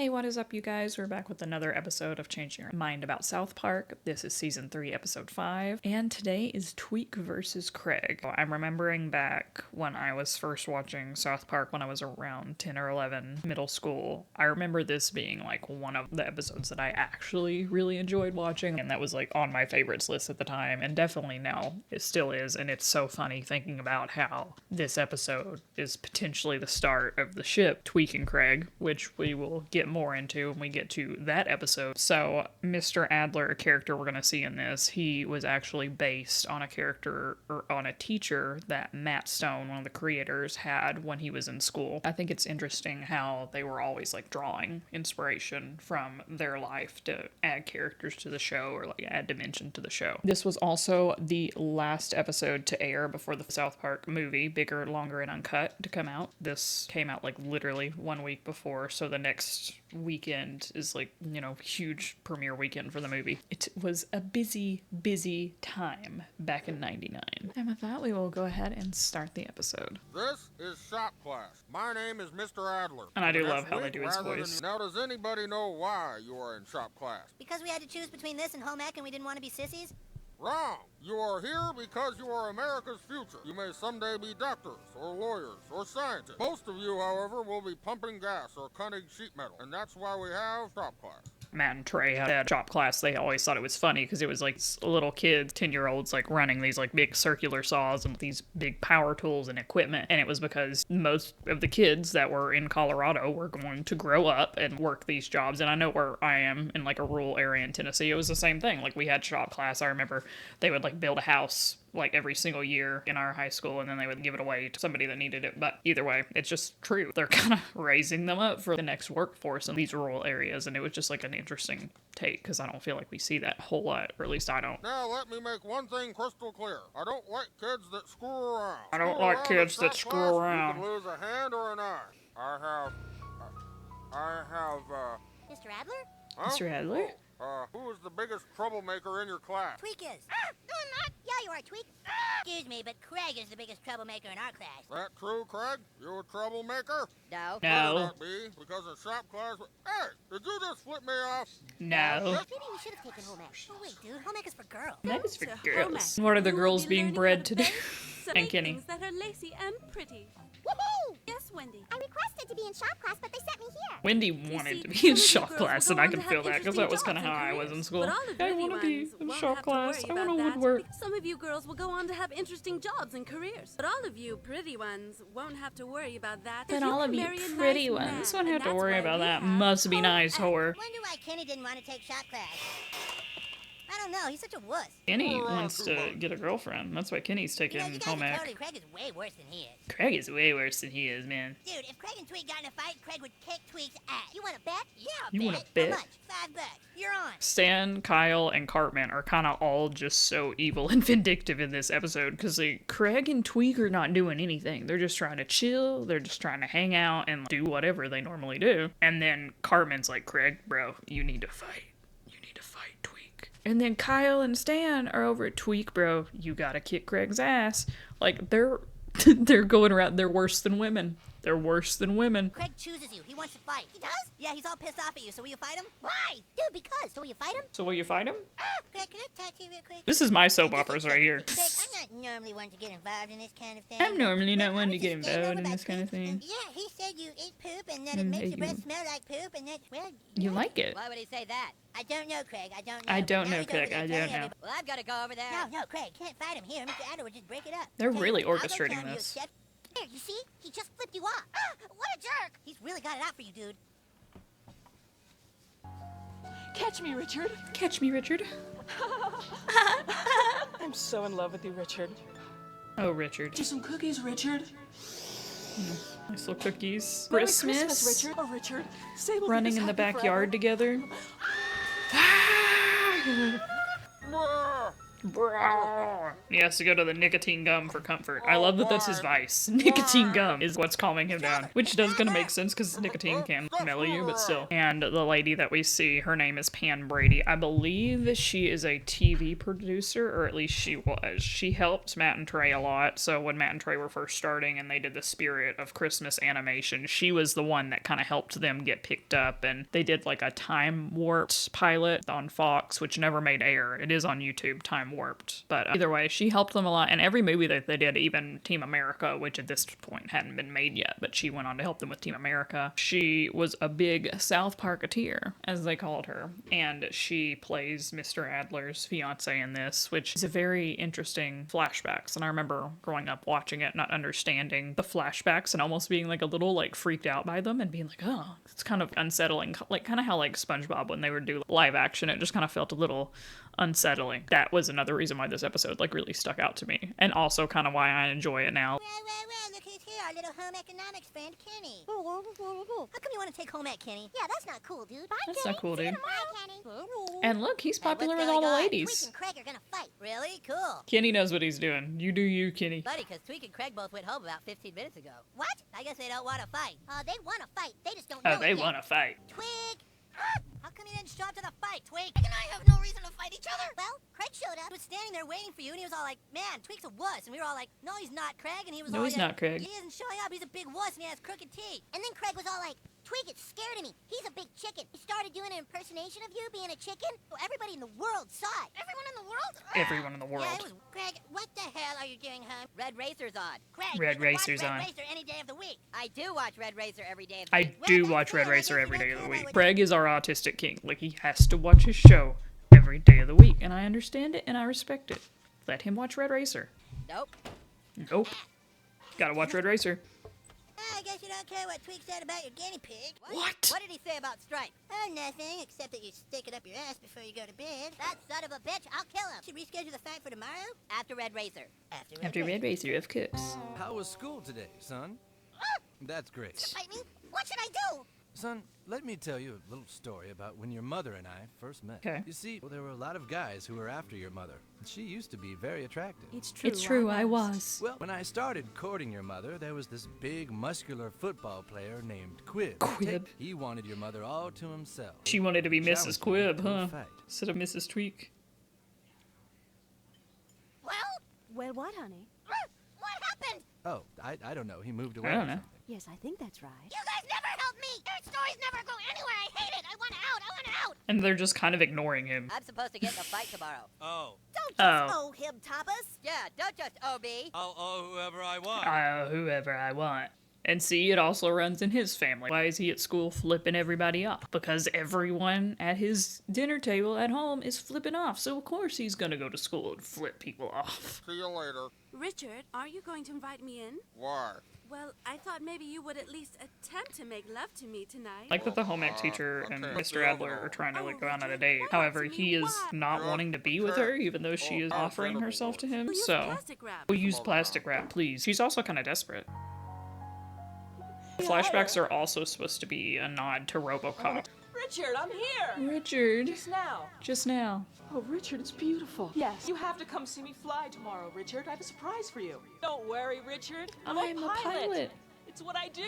Hey, what is up, you guys? We're back with another episode of Changing Your Mind About South Park. This is Season 3, Episode 5, and today is Tweek versus Craig. I'm remembering back when I was first watching South Park when I was around 10 or 11, middle school. I remember this being like one of the episodes that I actually really enjoyed watching, and that was like on my favorites list at the time, and definitely now it still is, and it's so funny thinking about how this episode is potentially the start of the ship, Tweek and Craig, which we will get more into when we get to that episode. So Mr. Adler, a character we're going to see in this, he was actually based on a character or on a teacher that Matt Stone, one of the creators, had when he was in school. I think it's interesting how they were always like drawing inspiration from their life to add characters to the show or like add dimension to the show. This was also the last episode to air before the South Park movie, Bigger, Longer, and Uncut, to come out. This came out like literally 1 week before, so the next weekend is like, you know, huge premiere weekend for the movie. It was a busy time back in 99. And with that, we will go ahead and start the episode. This is shop class. My name is Mr. Adler. And I do love how they do his voice. Now, does anybody know why you are in shop class? Because we had to choose between this and home ec and we didn't want to be sissies? Wrong. You are here because you are America's future. You may someday be doctors, or lawyers, or scientists. Most of you, however, will be pumping gas or cutting sheet metal, and that's why we have shop class. Matt and Trey had that shop class. They always thought it was funny because it was like little kids, 10-year-olds, like running these like big circular saws and these big power tools and equipment. And it was because most of the kids that were in Colorado were going to grow up and work these jobs. And I know where I am in like a rural area in Tennessee, it was the same thing. Like we had shop class. I remember they would like build a house like every single year in our high school, and then they would give it away to somebody that needed it. But either way, it's just true. They're kind of raising them up for the next workforce in these rural areas, and it was just like an interesting take because I don't feel like we see that a whole lot, or at least I don't. Now let me make one thing crystal clear. I don't like kids that screw around. I don't like kids that screw around. You can lose a hand or an eye. I have, Mr. Adler? Huh? Mr. Adler? Who is the biggest troublemaker in your class? Tweek is. No, I'm not. Yeah, you are, Tweek. Excuse me, but Craig is the biggest troublemaker in our class. That true, Craig? You a troublemaker? No. No. Better not be, because in shop class... Hey, did you just flip me off? No. Maybe we should have taken home ec. Oh, wait, dude. Home ec is for girls. That is for To girls. home ec. What are the You will girls be being learning bred how to do? bake, And make Kenny. things that are lacy and pretty. Woohoo! Yes, Wendy. I requested to be in shop class, but they sent me here. Wendy You wanted see, to be in some of you shop girls class, will and go I on can to feel have that because that was interesting kind of how jobs I and was in careers. school. But all the I really want to be ones in won't shop have to class. worry I want to about that. woodwork. Some of you girls will go on to have interesting jobs and careers. But all of you pretty ones won't have to worry about that. But 'cause all can of you marry a pretty nice ones man, won't and have to that's worry why about we that. have Must be home nice, ec. whore. Wonder why Kenny didn't want to take shop class. I don't know. He's such a wuss. Kenny wants to get a girlfriend. That's why Kenny's taking You guys home are ec. totally... Craig is way worse than he is. Craig is way worse than he is, man. Dude, if Craig and Tweek got in a fight, Craig would kick Tweek's ass. You want to bet? Yeah, I'll You bet. wanna bet? How much? $5. You're on. Stan, Kyle, and Cartman are kind of all just so evil and vindictive in this episode because like, Craig and Tweek are not doing anything. They're just trying to chill. They're just trying to hang out and do whatever they normally do. And then Cartman's like, Craig, bro, you need to fight. You need to fight Tweek. And then Kyle and Stan are over at Tweek, bro. You gotta kick Craig's ass. Like, they're going around. They're worse than women. They're worse than women. Craig chooses you. He wants to fight. He does? Yeah, he's all pissed off at you. So will you fight him? Why? Dude, because. So will you fight him? So will you fight him? Craig, can I talk to you real quick? This is my soap operas right here. Craig, I'm not normally one to get involved in this kind of thing. I'm normally not But one I to was get just staying involved over in by this kind of Tweek, thing. and yeah, he said you eat poop and that it makes your breath smell like poop and that, well... You like it. Why would he say that? I don't know, Craig. I don't know. I But don't now know, he's over Craig. there I telling don't know. everybody- Well, I've got to go over there. No, Craig. Can't fight him here. Mr. Adler would just break it up. They're Tell you really what, I'll go orchestrating tell him you this. accept- Here, you see? He just flipped you off. What a jerk. He's really got it out for you, dude. Catch me, Richard. Catch me, Richard. I'm so in love with you, Richard. Oh, Richard. Do some cookies, Richard. Nice little cookies. Merry Christmas. Richard. Oh, Richard. Say we'll Running be in the happy backyard forever. together. Brr! He has to go to the nicotine gum for comfort. I love that that's his vice. Nicotine gum is what's calming him down, which does kind of make sense because nicotine can mellow you, but still. And the lady that we see, her name is Pan Brady. I believe she is a TV producer, or at least she was. She helped Matt and Trey a lot. So when Matt and Trey were first starting and they did the Spirit of Christmas animation, she was the one that kind of helped them get picked up. And they did like a Time Warped pilot on Fox, which never made air. It is on YouTube, Time Warped. But either way, she helped them a lot. And every movie that they did, even Team America, which at this point hadn't been made yet, but she went on to help them with Team America. She was a big South Parketeer, as they called her. And she plays Mr. Adler's fiance in this, which is a very interesting flashbacks. And I remember growing up watching it, not understanding the flashbacks and almost being like a little like freaked out by them and being like, oh, it's kind of unsettling. Like kind of how like SpongeBob when they would do live action, it just kind of felt a little unsettling. That was another reason why this episode like really stuck out to me, and also kind of why I enjoy it now. Well, look who's here, our little home economics friend, Kenny. How come you want to take home ec, Kenny? Yeah, that's not cool, dude. Bye, That's Kenny. not cool, See you dude. tomorrow, Kenny. And look, he's popular What's with all the going on? ladies. Tweek and Craig are gonna fight. Really? Cool. Kenny knows what he's doing. You do you, Kenny. Buddy, because Tweek and Craig both went home about 15 minutes ago. What? I guess they don't want to fight. They want to fight. They just don't know Oh, they it yet. want to fight. Tweek! How come you didn't show up to the fight, Tweek? Craig and I have no reason to fight each other. Well, Craig showed up. He was standing there waiting for you, and he was all like, man, Tweek's a wuss. And we were all like, no, he's not, Craig. And he was No, all he's yeah, not, Craig. He isn't showing up. He's a big wuss, and he has crooked teeth. And then Craig was all like, Tweek, it's scared of me. He's a big chicken. He started doing an impersonation of you being a chicken. So everybody in the world saw it. Everyone in the world? Everyone in the world. Yeah, it was. Craig, what the hell are you doing, home? Red Racer's on. Craig, Red you can Racer's watch on. Red Racer any day of the week. I do watch Red Racer every day of the I week. do Well, watch that's Red cool. I Racer guess every you day don't of the care week. about Craig is our autistic king. Like, he has to watch his show every day of the week, and I understand it and I respect it. Let him watch Red Racer. Nope. Nope. Gotta watch Red Racer. I guess you don't care what Tweek said about your guinea pig. What? What did he say about Stripe? Oh, nothing, except that you stick it up your ass before you go to bed. That son of a bitch, I'll kill him. Should we reschedule the fight for tomorrow? After Red Racer. After Red Racer, of course. How was school today, son? That's great. Fight me? What should I do? Son, let me tell you a little story about when your mother and I first met. Okay. You see, there were a lot of guys who were after your mother. She used to be very attractive. It's true, I was. Well, when I started courting your mother, there was this big, muscular football player named Quib. Quib. He wanted your mother all to himself. She wanted to be Mrs. Challenged Quib, me to a huh? fight. Instead of Mrs. Tweek. Well, Well, what, honey? what happened? Oh, I don't know. He moved away. I or don't know. something. Yes, I think that's right. You guys never help me. Your stories never go anywhere. I hate it. I want out. I want out. And they're just kind of ignoring him. I'm supposed to get in a fight tomorrow. Oh. Don't just owe him, Thomas. Yeah, don't just owe me. I'll owe whoever I want. Whoever I want. And see, it also runs in his family. Why is he at school flipping everybody off? Because everyone at his dinner table at home is flipping off. So of course he's gonna go to school and flip people off. See you later. Richard, are you going to invite me in? Why? Well, I thought maybe you would at least attempt to make love to me tonight. Like that the home ec teacher and Okay. Mr. Adler are trying to like go out on a date. However, he is not wanting to be with her, even though she is offering herself to him. We'll use So plastic wrap. we'll use plastic wrap, please. She's also kind of desperate. Flashbacks are also supposed to be a nod to RoboCop. Richard, I'm here. Richard, Just now. just now. Oh, Richard, it's beautiful. Yes. You have to come see me fly tomorrow, Richard. I have a surprise for you. Don't worry, Richard. I'm a pilot. It's what I do.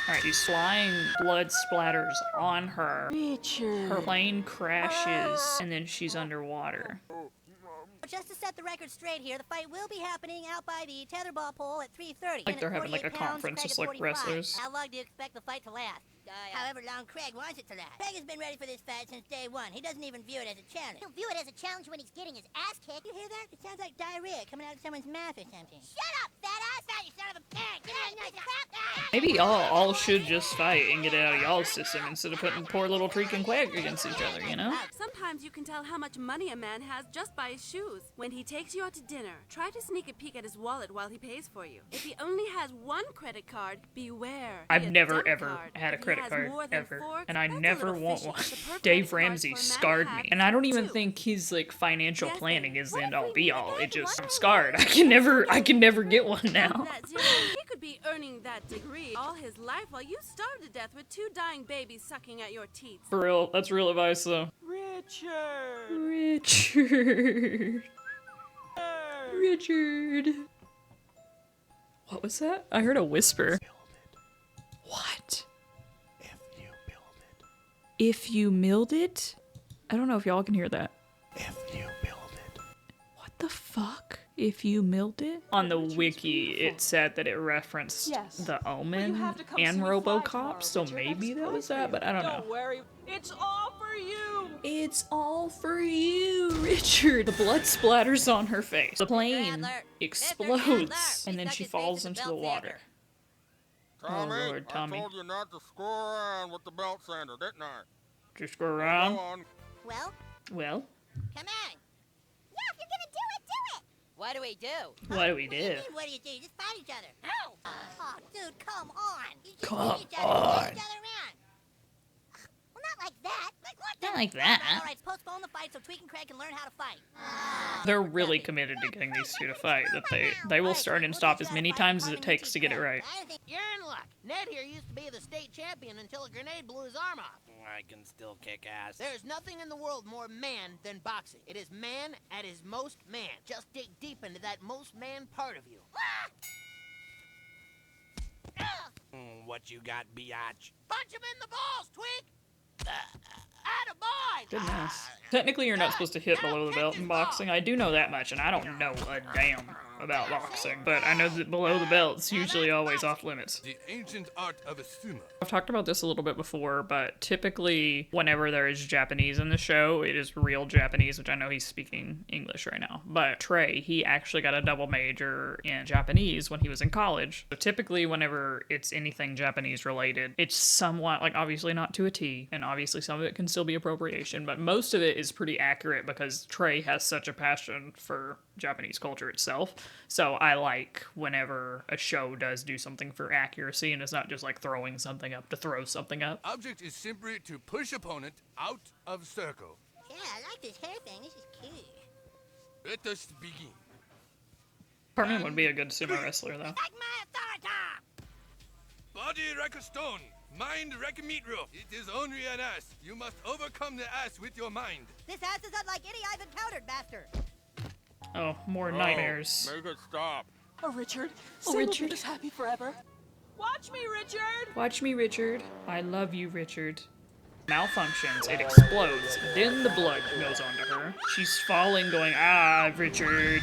Alright, these flying blood splatters on her. Richard. Her plane crashes, and then she's underwater. Just to set the record straight here, the fight will be happening out by the tetherball pole at 3:30. Like they're having, like, a conference, just like wrestlers. How long do you expect the fight to last? However long Craig wants it to last. Craig has been ready for this fight since day one. He doesn't even view it as a challenge. He'll view it as a challenge when he's getting his ass kicked. You hear that? It sounds like diarrhea coming out of someone's mouth or something. Shut up, fat ass! You son of a pig! Get out of crap! Maybe y'all should just fight and get it out of y'all's system instead of putting poor little Tweek and Quag against each other, you know? Sometimes you can tell how much money a man has just by his shoes. When he takes you out to dinner, try to sneak a peek at his wallet while he pays for you. If he only has one credit card, beware. I've Be a never debit ever card. had a If he credit has card, more than ever. four, And I that's a never little want fishy. one. The perfect Dave credit card Ramsey for a man scarred to me. have And I don't even two. think his like financial Yes, planning baby. is the What end if all we be meet all. again It just, I'm tomorrow? scarred. I can never get one now. That zero, he could be earning that degree all his life while you starve to death with two dying babies sucking at your teeth. For real, that's real advice though. Richard. Richard. What was that? I heard a whisper. What? If you milled it? I don't know if y'all can hear that. If you build it. What the fuck? If you milled it? On the wiki, it said that it referenced Yes. the But you Omen have to come and see me fly tomorrow, RoboCop, so Richard. I have maybe a that was surprise that, for but you. I don't know. Don't worry, it's all for you. It's all for you, Richard. The blood splatters on her face. The plane Adler. explodes, Mr. Adler. and He then stuck she his face falls in the into the belt water. Tommy, Lord, Tommy. I told you not to screw around with the belt sander, didn't I? Just go Go around. on. Well, Well, come on. Yeah, if you're gonna do it, do it. What do we do? what do we What do do? you mean, what do you do? You just fight each other. No. Oh, dude, come on. You just Come hit each other, on. push each other around. Well, not like that. Like what? Not like that. All right, postpone the fight so Tweek and Craig can learn how to fight. They're really committed to getting these two to fight. That they will start and stop as many times as it takes to get it right. You're in luck. Ned here used to be the state champion until a grenade blew his arm off. I can still kick ass. There's nothing in the world more man than boxing. It is man at his most man. Just dig deep into that most man part of you. What you got, biatch? Punch him in the balls, Tweek! Attaboy! Goodness. Technically, you're not supposed to hit below the belt in boxing. I do know that much, and I don't know a damn about boxing. But I know that below the belt's usually always off limits. The ancient art of a sumo. I've talked about this a little bit before, but typically, whenever there is Japanese in the show, it is real Japanese, which I know he's speaking English right now. But Trey, he actually got a double major in Japanese when he was in college. So typically, whenever it's anything Japanese related, it's somewhat, like, obviously not to a T, and obviously some of it can still be appropriation, but most of it is pretty accurate because Trey has such a passion for Japanese culture itself. So I like whenever a show does do something for accuracy and it's not just like throwing something up to throw something up. Object is simply to push opponent out of circle. Yeah, I like this hair thing. This is cute. Let us begin. Carmen would be a good sumo wrestler though. Like my authority. Body wreck a stone. Mind wreck a meatloaf. It is only an ass. You must overcome the ass with your mind. This ass is unlike any I've encountered, Master. Oh, more Oh, nightmares. Make it stop. Oh, Richard. Oh, Say we'll Richard. be this happy forever. Watch me, Richard. Watch me, Richard. I love you, Richard. Malfunctions, it explodes, then the blood goes onto her. She's falling, going, ah, Richard.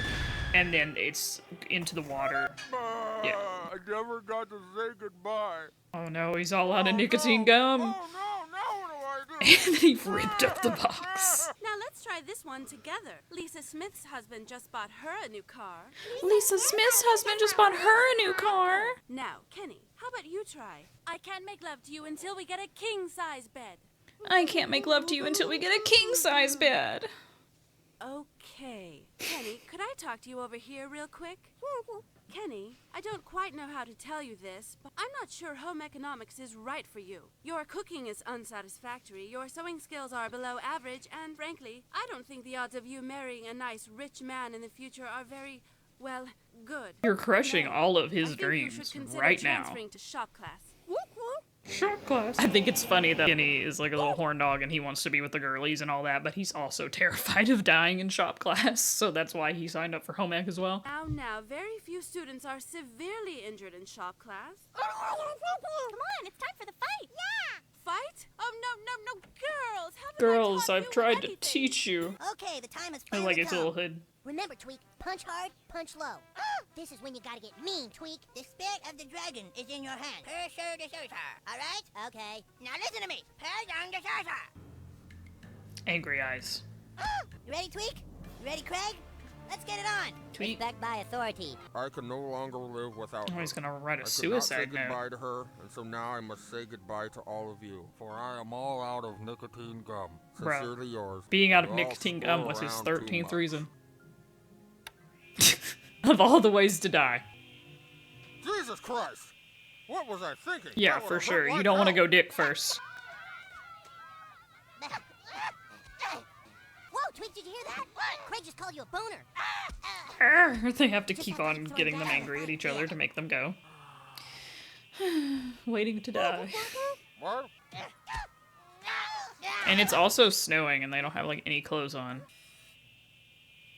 And then it's into the water. Yeah. I never got to say goodbye. Oh no, he's all out of nicotine gum. Oh no, now what do I do? And then he ripped up the box. Now let's try this one together. Lisa Smith's husband just bought her a new car. Lisa Smith's husband just bought her a new car. Now, Kenny, how about you try? I can't make love to you until we get a king-size bed. I can't make love to you until we get a king-size bed. Okay. Kenny, could I talk to you over here real quick? Kenny, I don't quite know how to tell you this, but I'm not sure home economics is right for you. Your cooking is unsatisfactory, your sewing skills are below average, and frankly, I don't think the odds of you marrying a nice, rich man in the future are very, well, good. You're crushing No, all of I his think you dreams should consider right now. transferring to shop class. Shop class. I think it's funny that Kenny is like a little horn dog and he wants to be with the girlies and all that, but he's also terrified of dying in shop class, so that's why he signed up for home ec as well. Now, very few students are severely injured in shop class. Come on, it's time for the fight. Yeah. Fight? Oh, no, girls! Haven't Girls, I taught I've you tried to anything? teach you. Okay, the time has I finally like his come. little hood. Remember, Tweek, punch hard, punch low. This is when you gotta get mean, Tweek. The spirit of the dragon is in your hand. Persher de Sursa. All right? Okay. Now listen to me. Persher de Sursa. Angry eyes. You ready, Tweek? You ready, Craig? Let's get it on. Tweek. Respect by authority. I can no longer live without Oh, her. he's gonna write a I could not say suicide goodbye note. to her, and so now I must say goodbye to all of you, for I am all out of nicotine gum. Bruh. Sincerely yours. Being out of You all nicotine screw gum was his around too 13th much. reason. Of all the ways to die. Jesus Christ! What was I thinking? Yeah, That for would've sure. hurt You like don't want to hell. go dick first. Whoa, Tweek, did you hear that? Craig just called you a boner. They have to keep on getting them angry at each other to make them go. Waiting to die. What? And it's also snowing and they don't have like any clothes on.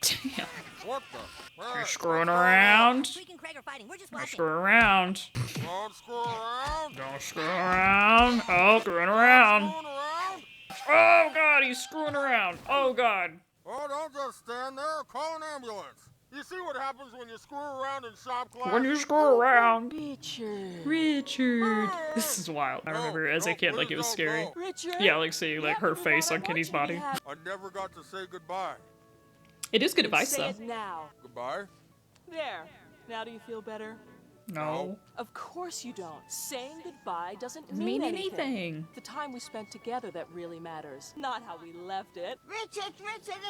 Damn. What the? You're Hey, screwing what's going on? around. Tweek and Craig are fighting. We're just Don't watching. screw around. Don't screw around. Don't screw around. Oh, screwing around. Screwing around? Oh god, he's screwing around. Oh god. Oh, don't just stand there. Call an ambulance. You see what happens when you screw around in shop class? When you screw around. Richard. Richard. This is wild. I remember as a No, kid, like, please it was don't scary. go. Richard. Yeah, like seeing like her but face I on want Kenny's you to body. have- I never got to say goodbye. It is good advice Say though. it now. Goodbye? There. Now do you feel better? No. Of course you don't. Saying goodbye doesn't Mean mean anything. The time we spent together that really matters, not how we left it. Richard,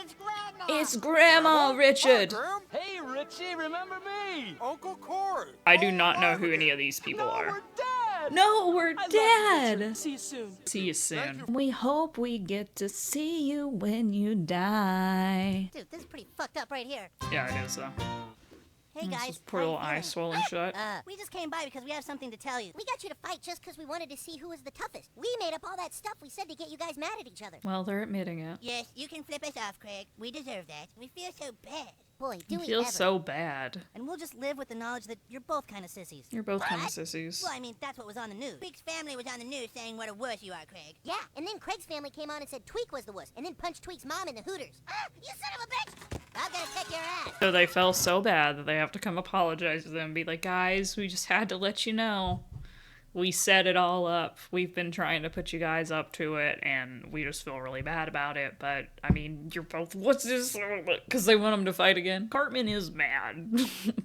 it's Grandma. It's Grandma Richard. Hi, Graham. Hey, Richie, remember me? Uncle Corey. I do not know who any of these people are. We're dead. No, we're I love you, dead. Richard. See you soon. See you soon. Thank you. We hope we get to see you when you die. Dude, this is pretty fucked up right here. Yeah, it is though. Hey guys, This poor how you little eye feeling? swollen shut. We just came by because we have something to tell you. We got you to fight just because we wanted to see who was the toughest. We made up all that stuff we said to get you guys mad at each other. Well, they're admitting it. Yes, you can flip us off, Craig. We deserve that. We feel so bad. Boy, do It we feels ever. so bad. And we'll just live with the knowledge that you're both kind of sissies. You're both kind of What? sissies. Well, I mean, that's what was on the news. Tweek's family was on the news saying what a wuss you are, Craig. Yeah, and then Craig's family came on and said Tweek was the wuss, and then punched Tweek's mom in the hooters. Ah, you son of a bitch! I'm gonna kick your ass. So they felt so bad that they have to come apologize to them and be like, guys, we just had to let you know. We set it all up. We've been trying to put you guys up to it, and we just feel really bad about it. But, I mean, you're both, what's this? Because they want them to fight again. Cartman is mad.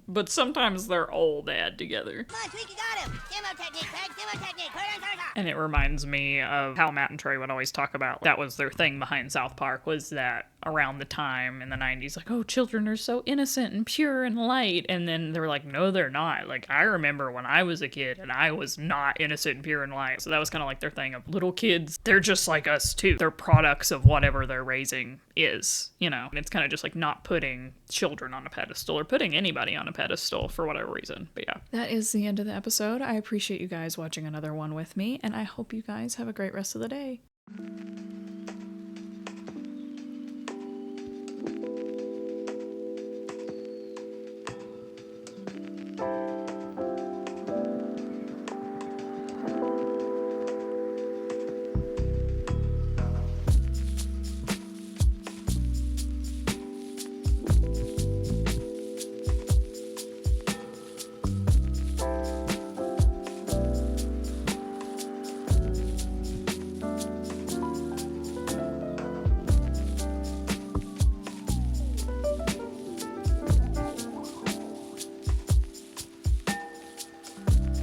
But sometimes they're all bad together. Come on, Tweek, you got him. Sumo technique, Craig. Sumo technique. Put it on Zarza. And it reminds me of how Matt and Trey would always talk about. That was their thing behind South Park, was that around the time in the 90s, like, oh, children are so innocent and pure and light. And then they were like, no, they're not. Like, I remember when I was a kid and I was not innocent and pure and light. So that was kind of like their thing of little kids. They're just like us too. They're products of whatever they're raising is, you know. And it's kind of just like not putting children on a pedestal or putting anybody on a pedestal for whatever reason. But yeah, that is the end of the episode. I appreciate you guys watching another one with me, and I hope you guys have a great rest of the day.